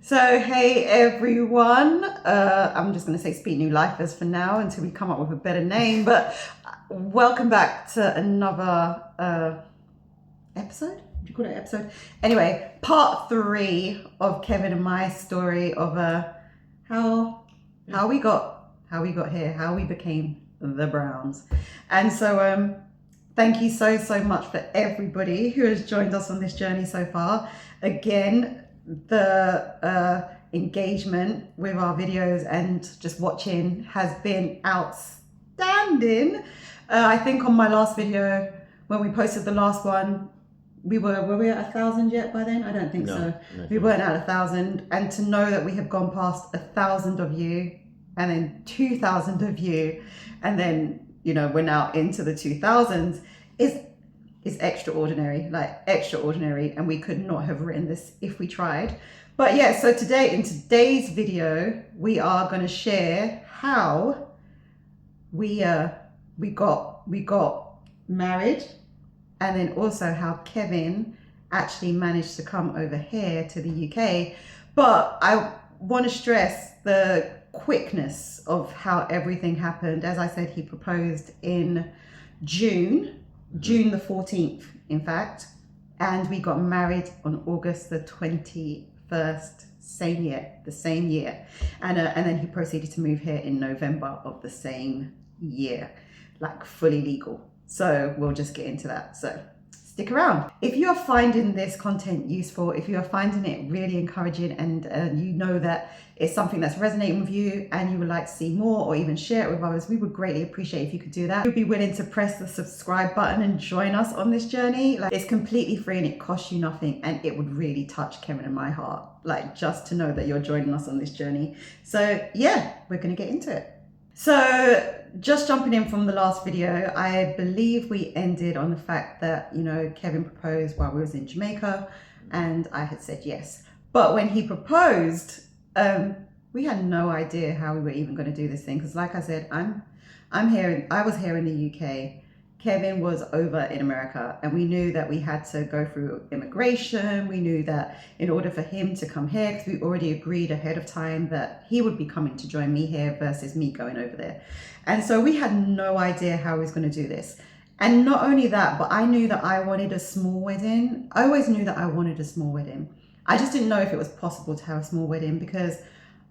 So, hey everyone, I'm just going to say Speak New Lifers for now until we come up with a better name, but welcome back to another episode? Would you call it episode? Anyway, part 3 of Kevin and my story of how we got here, how we became the Browns. And so thank you so much for everybody who has joined us on this journey so far. Again, the engagement with our videos and just watching has been outstanding. I think on my last video, when we posted the last one, were we at 1,000 yet by then? I don't think so. We weren't at 1,000, and to know that we have gone past 1,000 of you, and then 2,000 of you, and then we're now into the 2,000s is extraordinary, and we could not have written this if we tried. But yeah, so in today's video, we are going to share how we got married, and then also how Kevin actually managed to come over here to the UK. But I want to stress the quickness of how everything happened. As I said, he proposed in June the 14th, in fact, and we got married on August the 21st, the same year, and then he proceeded to move here in November of the same year, like fully legal. So we'll just get into that. So stick around. If you are finding this content useful, if you are finding it really encouraging, and you know that it's something that's resonating with you and you would like to see more or even share it with others, we would greatly appreciate if you could do that. You'd be willing to press the subscribe button and join us on this journey. It's completely free and it costs you nothing, and it would really touch Kevin and my heart, just to know that you're joining us on this journey. So yeah, we're gonna get into it. So just jumping in from the last video, I believe we ended on the fact that, Kevin proposed while we was in Jamaica, and I had said yes. But when he proposed, we had no idea how we were even going to do this thing. Because like I said, I was here in the UK. Kevin was over in America, and we knew that we had to go through immigration. We knew that in order for him to come here, because we already agreed ahead of time that he would be coming to join me here versus me going over there. And so we had no idea how he was going to do this. And not only that, but I knew that I wanted a small wedding. I always knew that I wanted a small wedding. I just didn't know if it was possible to have a small wedding because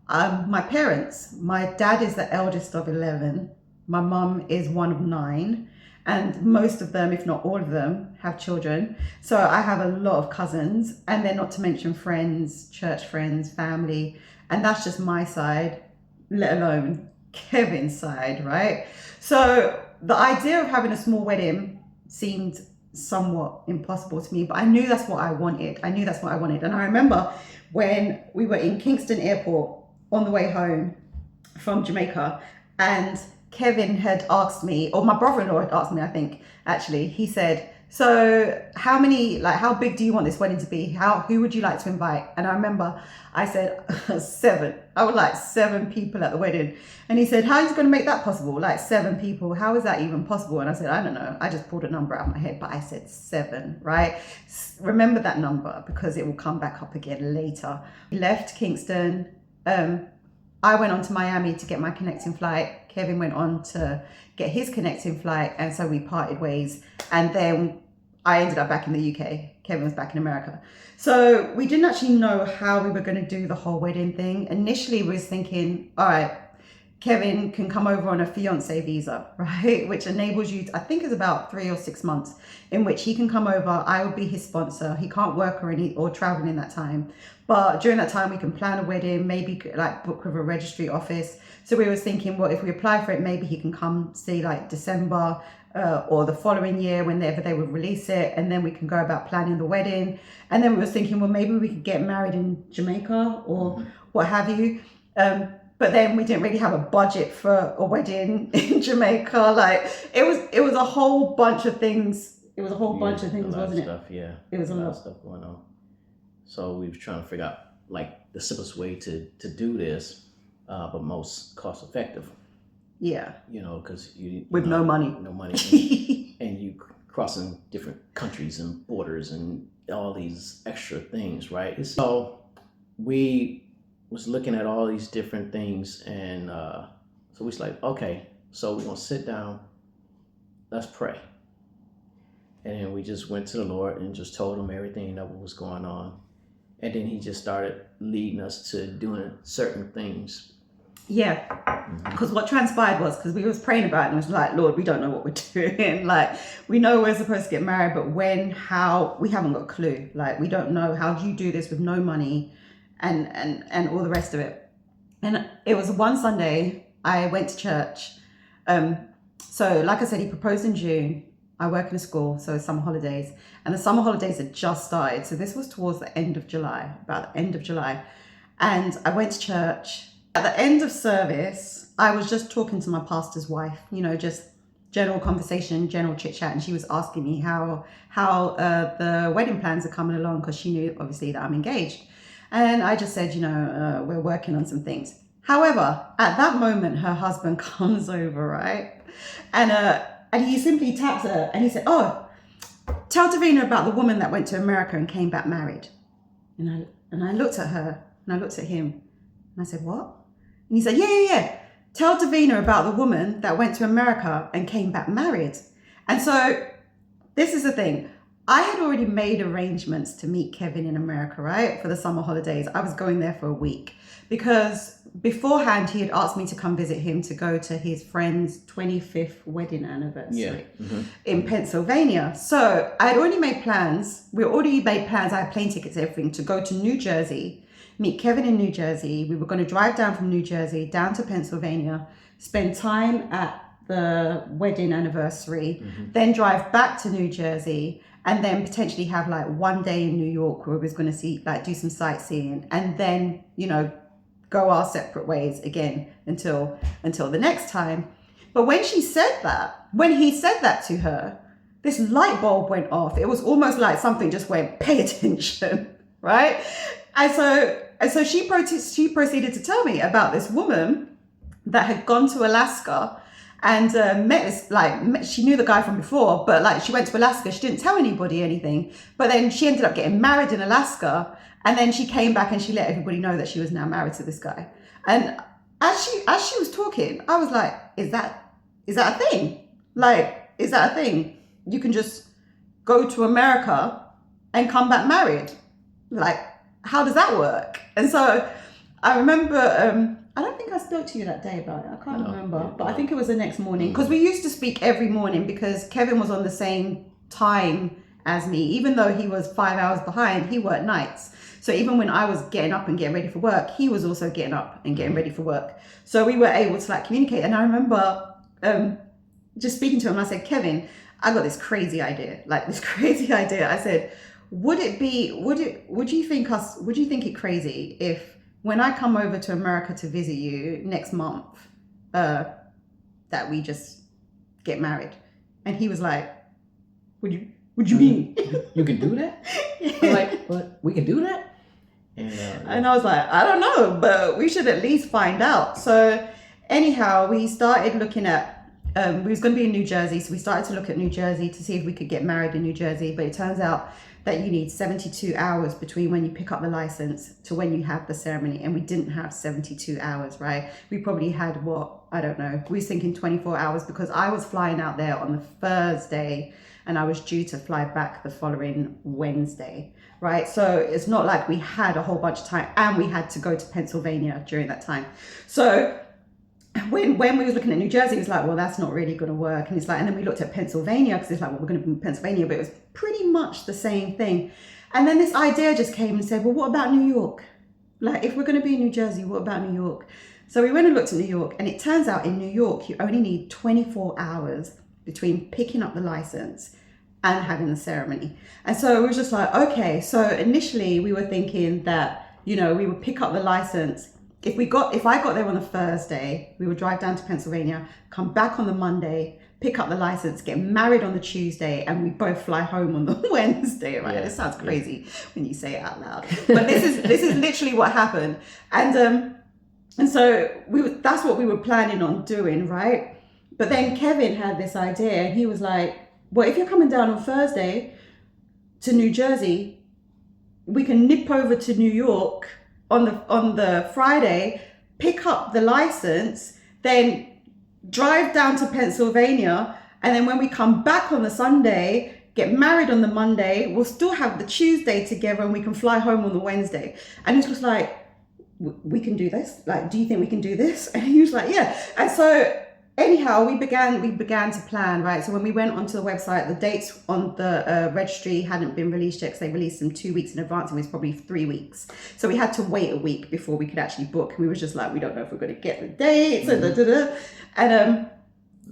my parents, my dad is the eldest of 11. My mum is one of 9. And most of them, if not all of them, have children. So I have a lot of cousins, and then not to mention friends, church friends, family. And that's just my side, let alone Kevin's side, right? So the idea of having a small wedding seemed somewhat impossible to me, but I knew that's what I wanted. And I remember when we were in Kingston Airport on the way home from Jamaica, and Kevin had asked me, or my brother-in-law had asked me, I think, actually, he said, so how big do you want this wedding to be? Who would you like to invite? And I remember I said 7. I would like 7 people at the wedding. And he said, how are you going to make that possible? 7 people, how is that even possible? And I said, I don't know. I just pulled a number out of my head, but I said 7, right? Remember that number because it will come back up again later. We left Kingston. I went on to Miami to get my connecting flight. Kevin went on to get his connecting flight, and so we parted ways. And then I ended up back in the UK. Kevin was back in America. So we didn't actually know how we were going to do the whole wedding thing. Initially, we was thinking, all right, Kevin can come over on a fiance visa, right? Which enables you to, I think it's about 3 or 6 months, in which he can come over. I would be his sponsor. He can't work or travel in that time. But during that time, we can plan a wedding, maybe book with a registry office. So we was thinking, well, if we apply for it, maybe he can come see December or the following year, whenever they would release it. And then we can go about planning the wedding. And then we was thinking, well, maybe we could get married in Jamaica or what have you. But then we didn't really have a budget for a wedding in Jamaica. It was a whole bunch of things. It was a whole bunch of things, wasn't it? Yeah. It was a lot of stuff going on. So we were trying to figure out the simplest way to do this, but most cost effective. Yeah. Because you with no money, and you crossing different countries and borders and all these extra things, right? So we was looking at all these different things, and so we was like, okay, so we're gonna sit down, let's pray. And then we just went to the Lord and just told him everything that was going on. And then he just started leading us to doing certain things. Yeah, because what transpired was, because we was praying about it and it was like, Lord, we don't know what we're doing. Like, we know we're supposed to get married, but when, how, we haven't got a clue. Like, we don't know, how do you do this with no money and all the rest of it. And it was one Sunday, I went to church. So like I said, he proposed in June. I work in a school, so it's summer holidays, and the summer holidays had just started. So this was towards the end of July, about the end of July. And I went to church. At the end of service, I was just talking to my pastor's wife, you know, just general conversation, general chit chat. And she was asking me how the wedding plans are coming along, because she knew obviously that I'm engaged. And I just said, you know, we're working on some things. However, at that moment, her husband comes over, right? And he simply taps her and he said, oh, tell Davina about the woman that went to America and came back married. And I looked at her and I looked at him and I said, what? And he said, yeah. Tell Davina about the woman that went to America and came back married. And so this is the thing. I had already made arrangements to meet Kevin in America, right? For the summer holidays. I was going there for a week because beforehand he had asked me to come visit him to go to his friend's 25th wedding anniversary in Pennsylvania. So I had already made plans. I had plane tickets, everything, to go to New Jersey, meet Kevin in New Jersey. We were going to drive down from New Jersey down to Pennsylvania, spend time at the wedding anniversary, then drive back to New Jersey, and then potentially have like one day in New York where we was going to see, like, do some sightseeing, and then, you know, go our separate ways again until the next time. But when he said that to her, this light bulb went off. It was almost like something just went, pay attention, right? And so she proceeded to tell me about this woman that had gone to Alaska and met this, she knew the guy from before, but like she went to Alaska, she didn't tell anybody anything, but then she ended up getting married in Alaska, and then she came back and she let everybody know that she was now married to this guy. And as she was talking, I was like, is that a thing? Like, is that a thing? You can just go to America and come back married? Like, how does that work? And so I remember, I don't think I spoke to you that day about it. I can't remember, but I think it was the next morning, because we used to speak every morning because Kevin was on the same time as me. Even though he was 5 hours behind, he worked nights. So even when I was getting up and getting ready for work, he was also getting up and getting ready for work. So we were able to like communicate. And I remember just speaking to him, I said, Kevin, I got this crazy idea. I said, would you think it crazy if when I come over to America to visit you next month, that we just get married? And he was like, would you mean? You can do that? I'm like, but we can do that? And I was like, I don't know, but we should at least find out. So anyhow, we started looking at, we was going to be in New Jersey. So we started to look at New Jersey to see if we could get married in New Jersey. But it turns out that you need 72 hours between when you pick up the license to when you have the ceremony. And we didn't have 72 hours, right? We probably had I don't know. We was thinking 24 hours because I was flying out there on the Thursday and I was due to fly back the following Wednesday, right? So it's not like we had a whole bunch of time, and we had to go to Pennsylvania during that time. So when we was looking at New Jersey, it was like, well, that's not really going to work. And it's like, and then we looked at Pennsylvania because it's like, well, we're going to be in Pennsylvania, but it was pretty much the same thing. And then this idea just came and said, well, what about New York? Like, if we're going to be in New Jersey, what about New York? So we went and looked at New York, and it turns out in New York, you only need 24 hours between picking up the license and having the ceremony. And so it was just like, okay. So initially we were thinking that, you know, we would pick up the license. If I got there on the Thursday, we would drive down to Pennsylvania, come back on the Monday, pick up the license, get married on the Tuesday, and we both fly home on the Wednesday, right? It sounds crazy when you say it out loud, but this is literally what happened. And so that's what we were planning on doing, right? But then Kevin had this idea, and he was like, well, if you're coming down on Thursday to New Jersey, we can nip over to New York on the Friday, pick up the license, then drive down to Pennsylvania, and then when we come back on the Sunday, get married on the Monday, we'll still have the Tuesday together and we can fly home on the Wednesday. And it was like, we can do this? Like, do you think we can do this? And he was like, yeah. And so anyhow, we began to plan, right? So when we went onto the website, the dates on the registry hadn't been released yet because they released them 2 weeks in advance, and it was probably 3 weeks. So we had to wait a week before we could actually book. We were just like, we don't know if we're going to get the dates.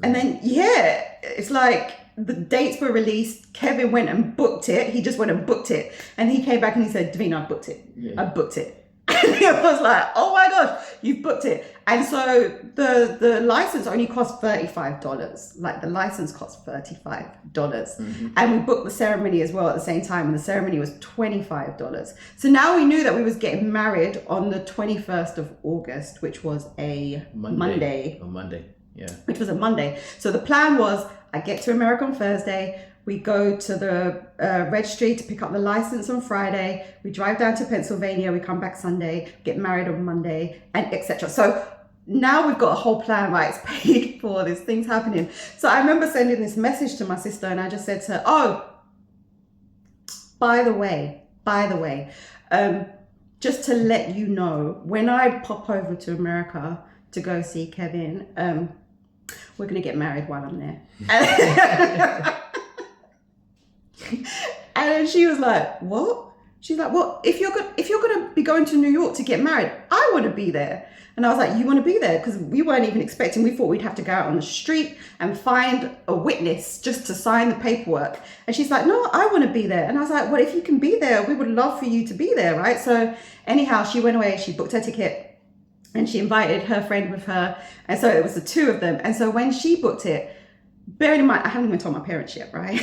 And then, yeah, it's like the dates were released. Kevin went and booked it. He just went and booked it. And he came back and he said, Davina, I booked it. Yeah. I booked it. And I was like, oh my gosh, you've booked it. And so the license only cost $35. Like the license cost $35. And we booked the ceremony as well at the same time. And the ceremony was $25. So now we knew that we was getting married on the 21st of August, which was a Monday. A Monday, yeah. Which was a Monday. So the plan was I get to America on Thursday. We go to the registry to pick up the license on Friday. We drive down to Pennsylvania. We come back Sunday, get married on Monday, and etc. So now we've got a whole plan, right? It's paid for. There's things happening. So I remember sending this message to my sister, and I just said to her, "Oh, by the way, just to let you know, when I pop over to America to go see Kevin, we're gonna get married while I'm there." And then she was like, what? She's like, well, if you're going to be going to New York to get married, I want to be there. And I was like, you want to be there? Because we weren't even expecting, we thought we'd have to go out on the street and find a witness just to sign the paperwork. And she's like, no, I want to be there. And I was like, well, if you can be there, we would love for you to be there, right? So anyhow, she went away, she booked her ticket, and she invited her friend with her. And so it was the two of them. And so when she booked it, bearing in mind, I haven't even told my parents yet, right?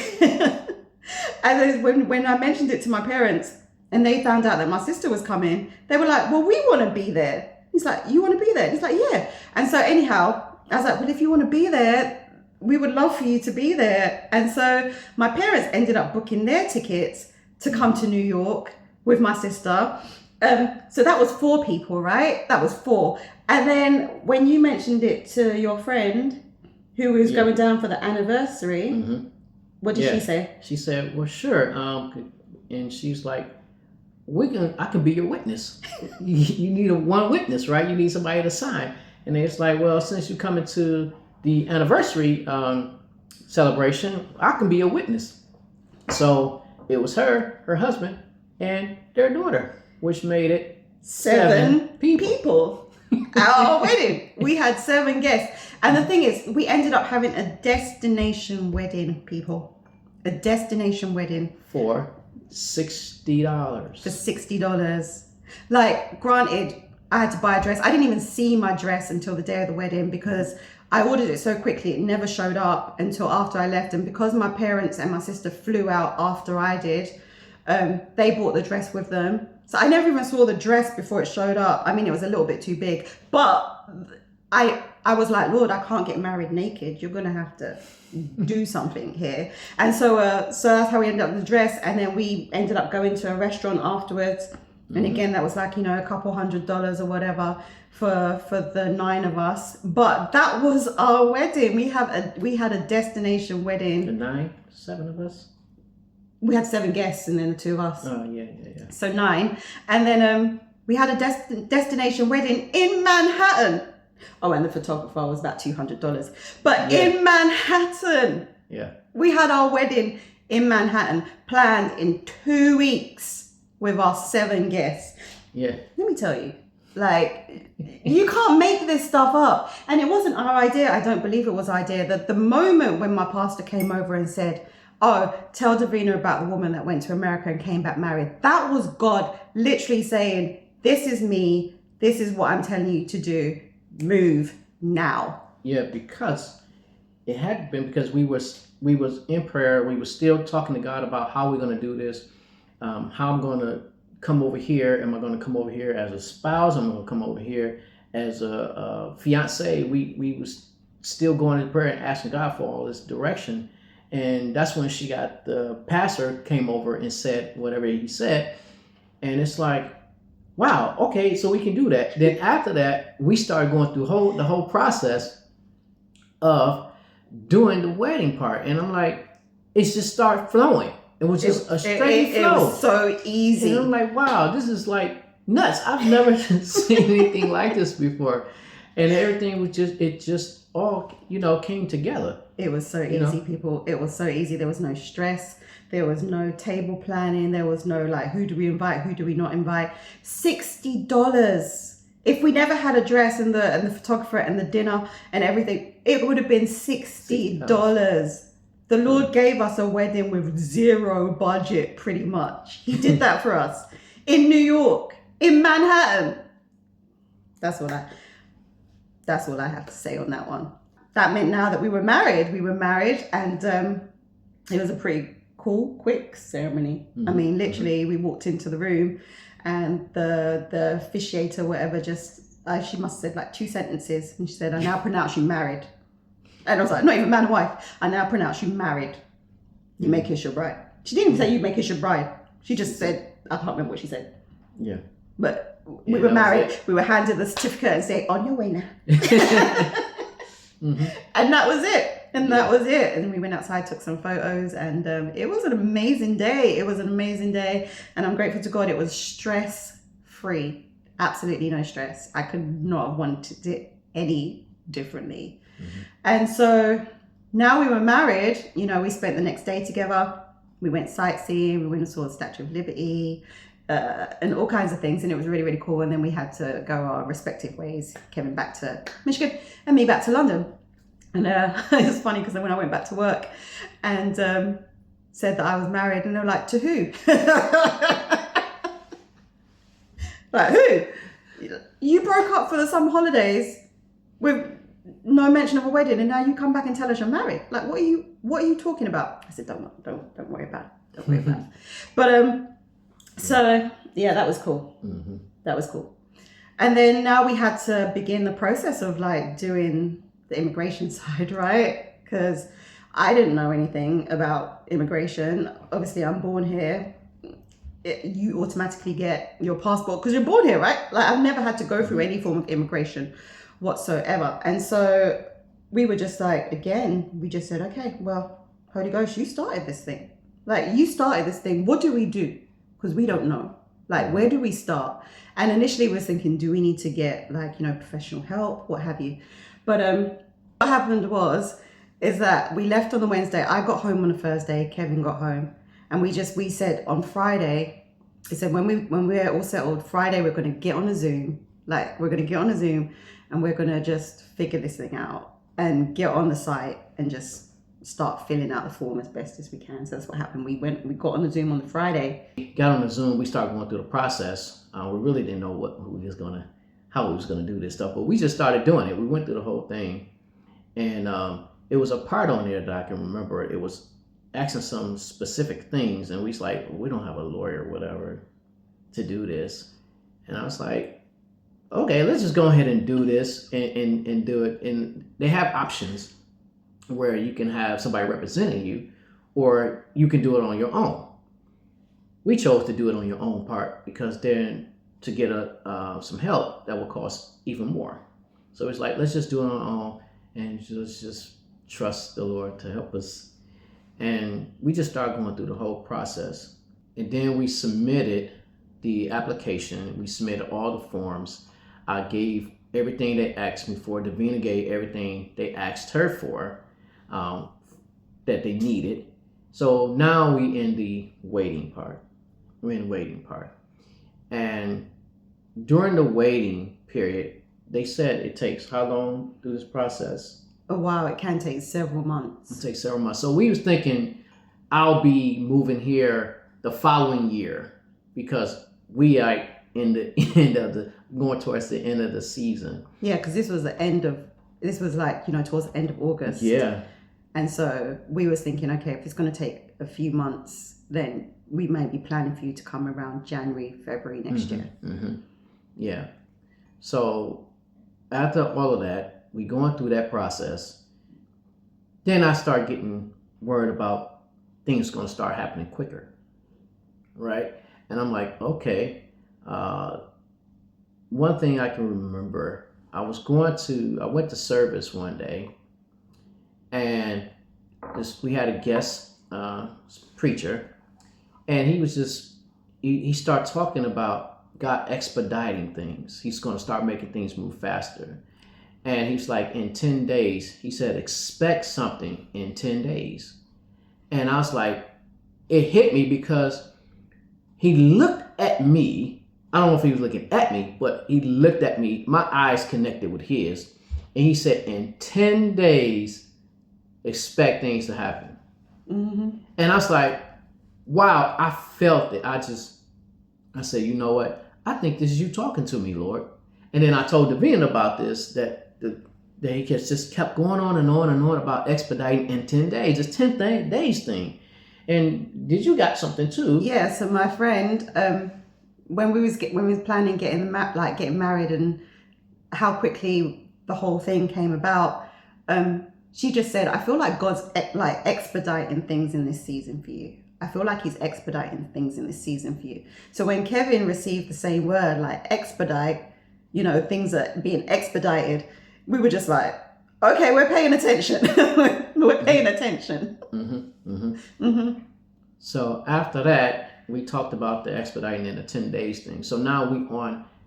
And then when I mentioned it to my parents and they found out that my sister was coming, they were like, well, we want to be there. He's like, you want to be there? He's like, yeah. And so anyhow, I was like, well, if you want to be there, we would love for you to be there. And so my parents ended up booking their tickets to come to New York with my sister. So that was 4 people, right? That was 4. And then when you mentioned it to your friend who was going down for the anniversary, what did she say? She said, well, sure. And she's like, I can be your witness. You need one witness, right? You need somebody to sign. And it's like, well, since you're coming to the anniversary celebration, I can be a witness. So it was her husband, and their daughter, which made it 7 people. At our wedding, we had 7 guests. And the thing is, we ended up having a destination wedding, people. A destination wedding. For $60. For $60. Like, granted, I had to buy a dress. I didn't even see my dress until the day of the wedding because I ordered it so quickly. It never showed up until after I left. And because my parents and my sister flew out after I did, they bought the dress with them. So I never even saw the dress before it showed up. I mean, it was a little bit too big. But I was like, Lord, I can't get married naked. You're going to have to do something here. And so that's how we ended up with the dress. And then we ended up going to a restaurant afterwards. And again, that was like, a couple $100 or whatever for the 9 of us. But that was our wedding. We had a destination wedding. The 7 of us? We had 7 guests and then the 2 of us. Oh, yeah. So 9. And then we had a destination wedding in Manhattan. Oh, and the photographer was about $200. But in Manhattan. Yeah. We had our wedding in Manhattan planned in 2 weeks with our 7 guests. Yeah. Let me tell you, like, you can't make this stuff up. And it wasn't our idea. I don't believe it was our idea. That the moment when my pastor came over and said, oh, tell Davina about the woman that went to America and came back married. That was God literally saying, this is me. This is what I'm telling you to do. Move now. Yeah, because it had been because we was in prayer. We were still talking to God about how we're going to do this. How I'm going to come over here. Am I going to come over here as a spouse? Am I going to come over here as a fiance? We was still going in prayer and asking God for all this direction. And that's when the pastor came over and said whatever he said. And it's like, wow, okay, so we can do that. Then after that, we started going through the whole process of doing the wedding part, and I'm like, it just started flowing. It was just a straight It flow. was so easy. And I'm like, wow, this is like nuts. I've never seen anything like this before. And everything was just all, came together. It was so easy, people. It was so easy. There was no stress. There was no table planning. There was no like, who do we invite? Who do we not invite? $60. If we never had a dress and the photographer and the dinner and everything, it would have been $60. The Lord gave us a wedding with zero budget, pretty much. He did that for us in New York, in Manhattan. That's all I have to say on that one. That meant now that we were married, and it was a pretty cool, quick ceremony. I mean, literally, we walked into the room, and the officiator, whatever, she must have said like 2 sentences, and she said, "I now pronounce you married." And I was like, not even man and wife. "I now pronounce you married. You make us your bride." She didn't even say you make us your bride. She just said, I can't remember what she said. Yeah. But we were married. We were handed the certificate and say, "On your way now." And that was it. That was it. And we went outside, took some photos, and it was an amazing day. And I'm grateful to God it was stress-free. Absolutely no stress. I could not have wanted it any differently. And so now we were married, we spent the next day together. We went sightseeing, we went and saw the Statue of Liberty, and all kinds of things. And it was really, really cool. And then we had to go our respective ways. Kevin back to Michigan and me back to London. And it's funny because when I went back to work and said that I was married, and they were like, "To who?" Like, who? You broke up for the summer holidays with no mention of a wedding, and now you come back and tell us you're married. Like, what are you talking about? I said, don't worry about it. Don't worry about it. But so yeah, that was cool. That was cool. And then now we had to begin the process of like doing the immigration side, right? Because I didn't know anything about immigration. Obviously, I'm born here. You automatically get your passport because you're born here, right? Like, I've never had to go through any form of immigration whatsoever. And so we were just like, again, we just said, okay, well, Holy Ghost, you started this thing. Like, you started this thing. What do we do? Because we don't know. Like, where do we start? And initially we were thinking, do we need to get like, professional help, what have you? But what happened is that we left on the Wednesday. I got home on a Thursday. Kevin got home. And we said on Friday, we said when we're all settled, Friday we're going to get on a Zoom. Like, we're going to get on a Zoom and we're going to just figure this thing out and get on the site and just start filling out the form as best as we can. So that's what happened. We got on the Zoom on the Friday. Got on the Zoom, we started going through the process. We really didn't know how we was gonna do this stuff, but we just started doing it. We went through the whole thing, and it was a part on there that I can remember. It was asking some specific things, and we was like, we don't have a lawyer or whatever to do this. And I was like, okay, let's just go ahead and do this and do it. And they have options where you can have somebody representing you, or you can do it on your own. We chose to do it on your own part because then to get some help, that will cost even more. So it's like, let's just do it on our own and just trust the Lord to help us. And we just started going through the whole process. And then we submitted the application. We submitted all the forms. I gave everything they asked me for. Davina gave everything they asked her for that they needed. So now we in the waiting part. We're in the waiting part. And during the waiting period, they said it takes how long through this process? Oh, wow, it can take several months. It takes several months. So we was thinking I'll be moving here the following year because we are in the going towards the end of the season. Yeah, because this was like, towards the end of August. Yeah. And so we was thinking, okay, if it's going to take a few months, then we may be planning for you to come around January, February next year. Yeah. So after all of that, we going through that process. Then I start getting worried about things going to start happening quicker, right? And I'm like, okay, one thing I can remember, I went to service one day, and we had a guest preacher, and he started talking about God expediting things. He's going to start making things move faster. And he's like, in 10 days, he said, expect something in 10 days. And I was like, it hit me because he looked at me. I don't know if he was looking at me, but he looked at me. My eyes connected with his. And he said, in 10 days, expect things to happen. Mm-hmm. And I was like, wow, I felt it. I said, you know what? I think this is you talking to me, Lord. And then I told Devine about this, that he just kept going on and on and on about expediting in 10 days. It's 10 days thing. And did you got something too? Yeah, so my friend, when we was planning getting married and how quickly the whole thing came about, she just said, I feel like God's like expediting things in this season for you. I feel like he's expediting things in this season for you. So when Kevin received the same word, like expedite, things are being expedited, we were just like, okay, we're paying attention. We're paying attention. Mm-hmm, mm-hmm. Mm-hmm. So after that, we talked about the expediting and the 10 days thing. So now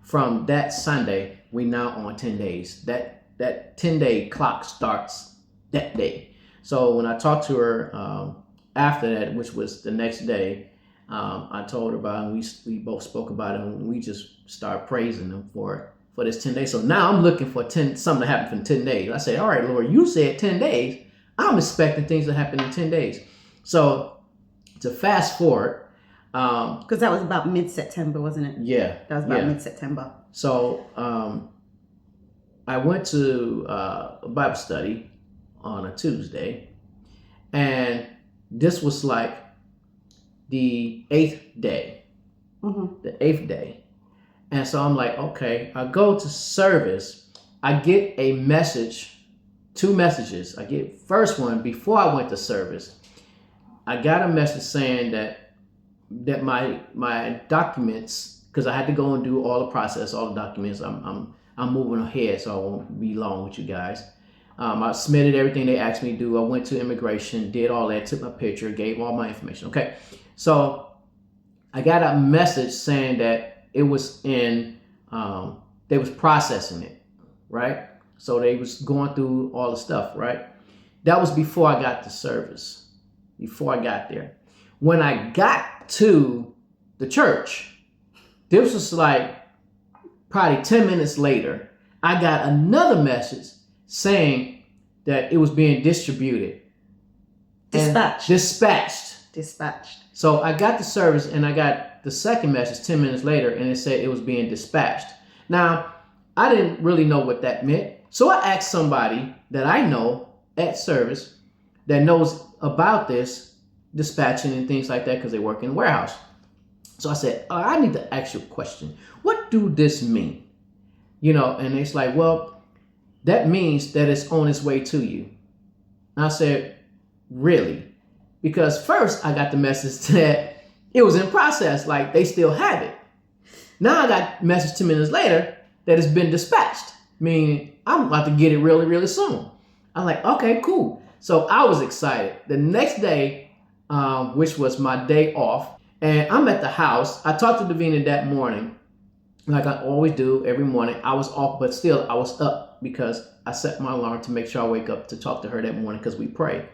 from that Sunday, we now on 10 days. That 10-day clock starts that day. So when I talked to her after that, which was the next day, I told her about it, and we both spoke about it, and we just started praising him for this 10 days. So now I'm looking for something to happen in 10 days. I say, all right, Lord, you said 10 days. I'm expecting things to happen in 10 days. So to fast forward. Because that was about mid-September, wasn't it? Yeah. That was about mid-September. So I went to a Bible study on a Tuesday, and this was like the 8th day. Mm-hmm. The 8th day. And so I'm like, okay, I go to service. I get a message, 2 messages. I get first one before I went to service. I got a message saying that my documents, because I had to go and do all the process, all the documents. I'm moving ahead, so I won't be long with you guys. I submitted everything they asked me to do. I went to immigration, did all that, took my picture, gave all my information. Okay, so I got a message saying that it was they was processing it, right? So they was going through all the stuff, right? That was before I got to service, before I got there. When I got to the church, this was like probably 10 minutes later, I got another message saying that it was being distributed. Dispatched. So I got the service and I got the second message 10 minutes later, and it said it was being dispatched. Now, I didn't really know what that meant. So I asked somebody that I know at service that knows about this dispatching and things like that because they work in the warehouse. So I said, I need to ask you a question. What do this mean? And it's like, well, that means that it's on its way to you. And I said, really? Because first I got the message that it was in process, like they still have it. Now I got a message 2 minutes later that it's been dispatched, meaning I'm about to get it really, really soon. I'm like, okay, cool. So I was excited. The next day, which was my day off, and I'm at the house. I talked to Davina that morning, like I always do every morning. I was off, but still I was up because I set my alarm to make sure I wake up to talk to her that morning because we pray.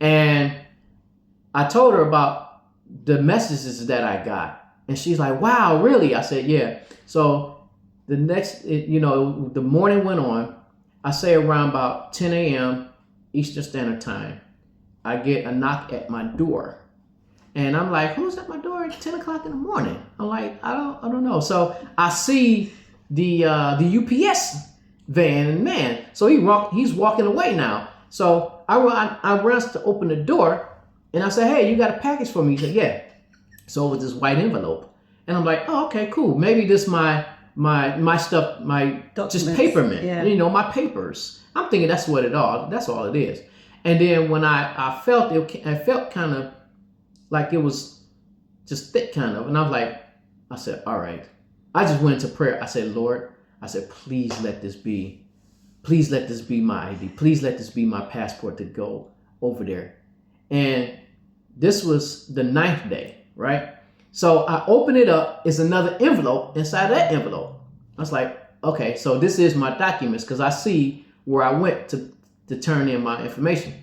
And I told her about the messages that I got. And she's like, wow, really? I said, yeah. So the the morning went on. I say around about 10 a.m. Eastern Standard Time, I get a knock at my door. And I'm like, who's at my door at 10 o'clock in the morning? I'm like, I don't know. So I see the UPS van, and man, so he's walking away now. So I rush to open the door, and I said, hey, you got a package for me? He said, yeah. So it was this white envelope. And I'm like, oh, okay, cool. Maybe this my stuff, my documents, just paperment, my papers. I'm thinking that's all it is. And then when I felt it, I felt kind of like it was just thick kind of. And I was like, I said, all right, I just went into prayer. I said, Lord, I said, please let this be my ID. Please let this be my passport to go over there. And this was the 9th day, right? So I open it up. It's another envelope inside that envelope. I was like, okay, so this is my documents because I see where I went to turn in my information.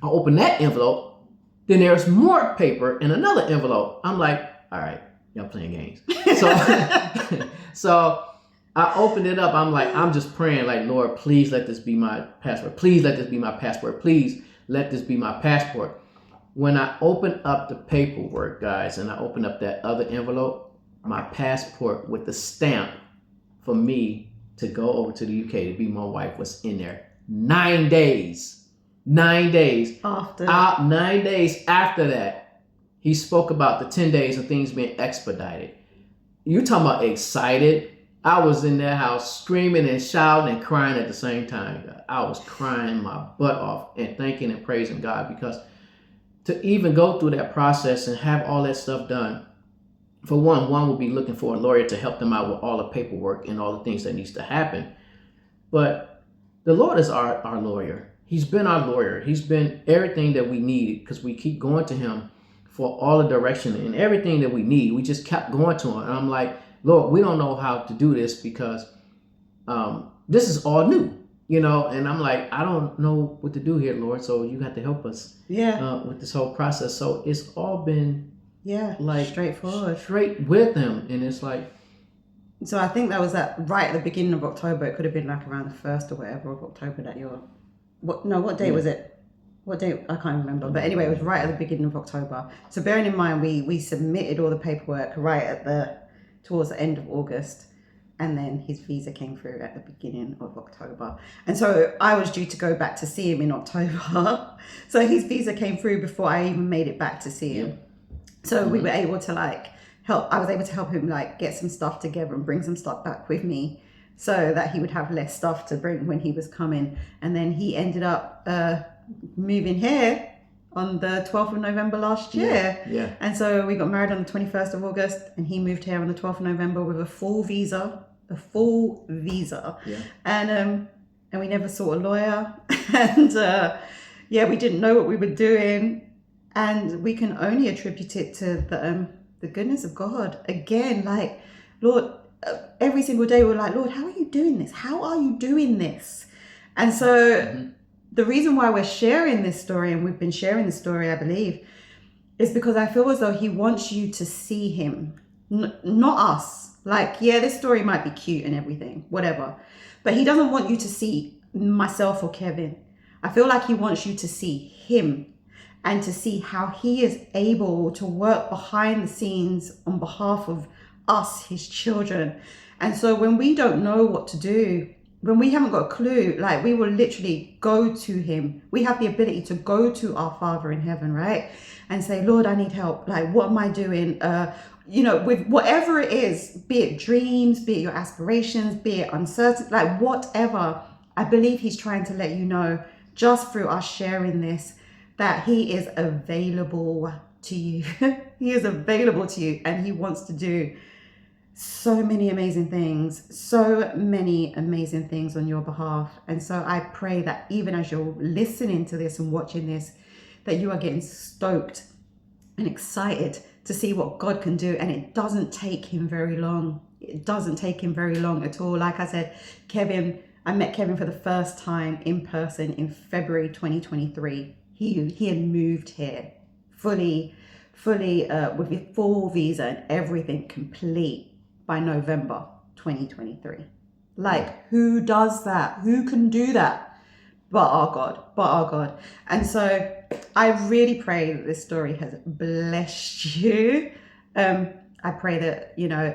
I open that envelope. Then there's more paper in another envelope. I'm like, all right, y'all playing games. So, so I opened it up. I'm like, I'm just praying like, Lord, please let this be my passport. Please let this be my passport. Please let this be my passport. When I opened up the paperwork, guys, and I opened up that other envelope, my passport with the stamp for me to go over to the UK to be my wife was in there. 9 days. 9 days. After. 9 days after that, he spoke about the 10 days of things being expedited. You talking about excited? I was in that house screaming and shouting and crying at the same time. I was crying my butt off and thanking and praising God because to even go through that process and have all that stuff done, for one will be looking for a lawyer to help them out with all the paperwork and all the things that needs to happen. But the Lord is our lawyer. He's been our lawyer. He's been everything that we needed because we keep going to him for all the direction and everything that we need. We just kept going to him. And I'm like, Lord, we don't know how to do this because this is all new, and I'm like, I don't know what to do here, Lord. So you have to help us with this whole process. So it's all been like straightforward, straight with him. And it's like, so I think that was right at the beginning of October. It could have been like around the 1st or whatever of October that what day was it? What day? I can't remember. But anyway, it was right at the beginning of October. So bearing in mind, we submitted all the paperwork towards the end of August. And then his visa came through at the beginning of October. And so I was due to go back to see him in October. So his visa came through before I even made it back to see him. So we were able to I was able to help him get some stuff together and bring some stuff back with me so that he would have less stuff to bring when he was coming. And then he ended up moving here on the 12th of November last year. Yeah. And so we got married on the 21st of August and he moved here on the 12th of November with a full visa. Yeah. And we never saw a lawyer. And we didn't know what we were doing. And we can only attribute it to the goodness of God. Again, Lord, every single day we're like, Lord, how are you doing this? How are you doing this? And so the reason why we're sharing this story, and we've been sharing this story, I believe, is because I feel as though he wants you to see him, not us. This story might be cute and everything, whatever. But he doesn't want you to see myself or Kevin. I feel like he wants you to see him and to see how he is able to work behind the scenes on behalf of us, his children. And so when we don't know what to do, when we haven't got a clue, we will literally go to him. We have the ability to go to our Father in heaven, right? And say, Lord, I need help. What am I doing? With whatever it is, be it dreams, be it your aspirations, be it uncertain, whatever. I believe he's trying to let you know, just through us sharing this, that he is available to you. He is available to you, and he wants to do so many amazing things on your behalf. And so I pray that even as you're listening to this and watching this, that you are getting stoked and excited to see what God can do. And it doesn't take him very long. It doesn't take him very long at all. Like I said, I met Kevin for the first time in person in February 2023. He had moved here fully with his full visa and everything complete by November 2023. Who does that? Who can do that? But our God. And so I really pray that this story has blessed you. I pray that,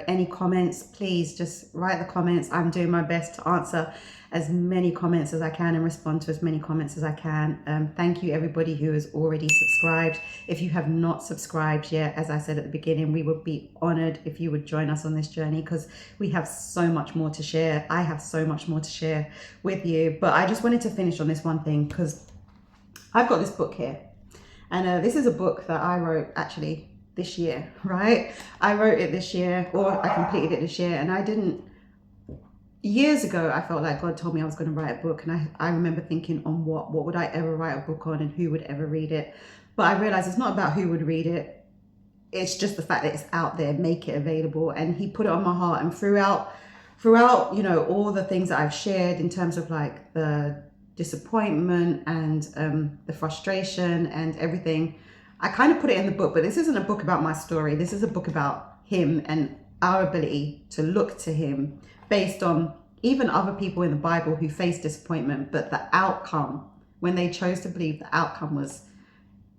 any comments, please just write the comments. I'm doing my best to answer as many comments as I can and respond to as many comments as I can. Thank you everybody who has already subscribed. If you have not subscribed yet, as I said at the beginning, we would be honored if you would join us on this journey because we have so much more to share. I have so much more to share with you. But I just wanted to finish on this one thing because I've got this book here. And this is a book that I wrote actually this year, right? I wrote it this year, or I completed it this year, and I didn't. Years ago, I felt like God told me I was going to write a book, and I remember thinking, on what would I ever write a book on, and who would ever read it? But I realized it's not about who would read it. It's just the fact that it's out there, make it available. And he put it on my heart, and throughout, you know, all the things that I've shared in terms of like the disappointment and the frustration and everything, I kind of put it in the book. But this isn't a book about my story. This is a book about him and our ability to look to him based on even other people in the Bible who faced disappointment, but the outcome, when they chose to believe, the outcome was,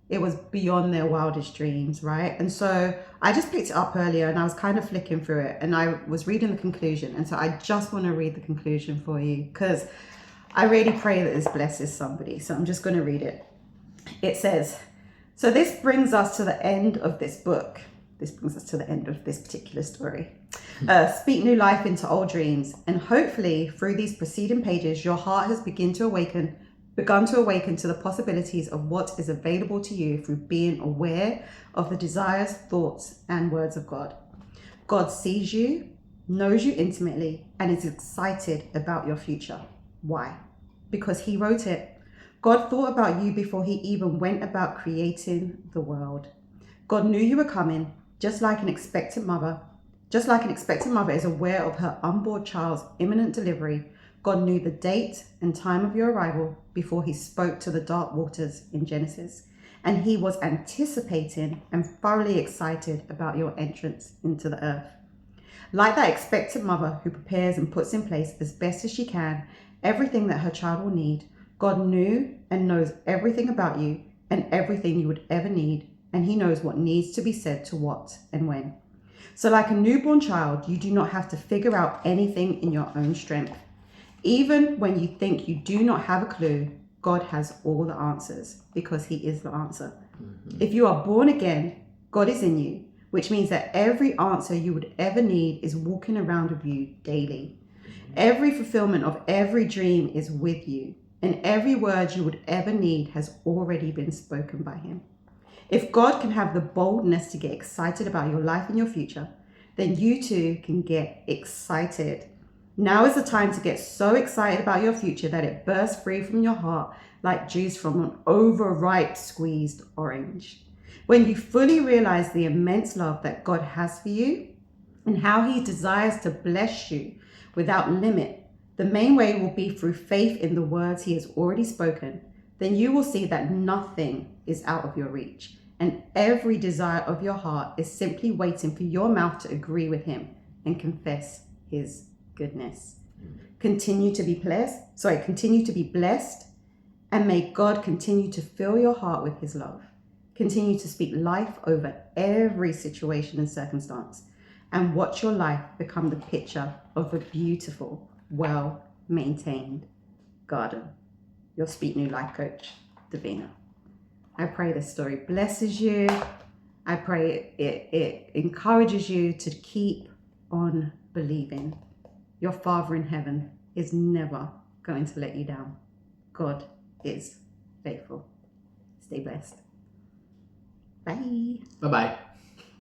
it was beyond their wildest dreams, right? And so I just picked it up earlier, and I was kind of flicking through it, and I was reading the conclusion. And so I just want to read the conclusion for you, because I really pray that this blesses somebody. So I'm just going to read it. It says, so this brings us to the end of this book. This brings us to the end of this particular story. Speak new life into old dreams. And hopefully through these preceding pages, your heart has begun to awaken to the possibilities of what is available to you through being aware of the desires, thoughts, and words of God. God sees you, knows you intimately, and is excited about your future. Why? Because he wrote it. God thought about you before he even went about creating the world. God knew you were coming, just like an expectant mother. Just like an expectant mother is aware of her unborn child's imminent delivery, God knew the date and time of your arrival before he spoke to the dark waters in Genesis. And he was anticipating and thoroughly excited about your entrance into the earth. Like that expectant mother who prepares and puts in place as best as she can everything that her child will need, God knew and knows everything about you and everything you would ever need. And he knows what needs to be said to what and when. So like a newborn child, you do not have to figure out anything in your own strength. Even when you think you do not have a clue, God has all the answers, because he is the answer. Mm-hmm. If you are born again, God is in you, which means that every answer you would ever need is walking around with you daily. Mm-hmm. Every fulfillment of every dream is with you, and every word you would ever need has already been spoken by him. If God can have the boldness to get excited about your life and your future, then you too can get excited. Now is the time to get so excited about your future that it bursts free from your heart like juice from an overripe squeezed orange. When you fully realize the immense love that God has for you and how he desires to bless you without limit, the main way will be through faith in the words he has already spoken. Then you will see that nothing is out of your reach, and every desire of your heart is simply waiting for your mouth to agree with him and confess his goodness. Continue to be blessed, and may God continue to fill your heart with his love. Continue to speak life over every situation and circumstance, and watch your life become the picture of a beautiful, well-maintained garden. Your Speak New Life coach, Davina. I pray this story blesses you. I pray it encourages you to keep on believing. Your Father in heaven is never going to let you down. God is faithful. Stay blessed. Bye. Bye-bye.